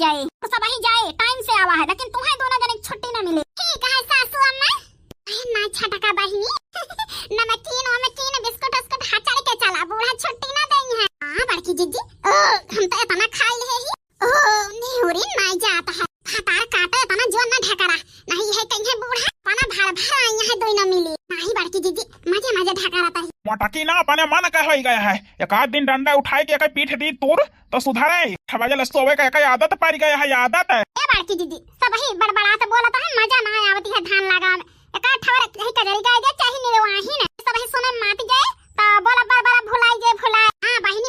जाए तो सब ही जाए टाइम से आवा है, लेकिन तुम्हें दोनों जने छुट्टी न मिले। ठीक है सासू अम्मा। ना छटका बहिनी नमकीन वमकीन बिस्कुट उस्कुट चढ़ के चला, बूढ़ा छुट्टी ना देंगे है। हां बड़की जीजी हम तो इतना खा ले ही नेहुरी नहीं जाता है, हतार काटे इतना जो ना ढकरा नहीं है कहीं बूढ़ा पाना भर भर आई है दोई न मिली नहीं। बड़की जीजी मजे मजे ढकराता है मोटकी ना अपने मन का हो गया है। एक आध दिन डंडा उठाई के पीठ दी तोड़ तो सुधारे, खबाजल सोवे का आदत पड़ गया है, आदत है। ए बड़की दीदी सब ही बड़बड़ात बोलता है, मजा ना आवती है धान लगा में। एक ठवर कहीं कजरी गाय दे चाहे नहीं वही ने सब ही सुने मात जाए तो बोला बड़ा भुलाई जे भुलाई। हां बहिनी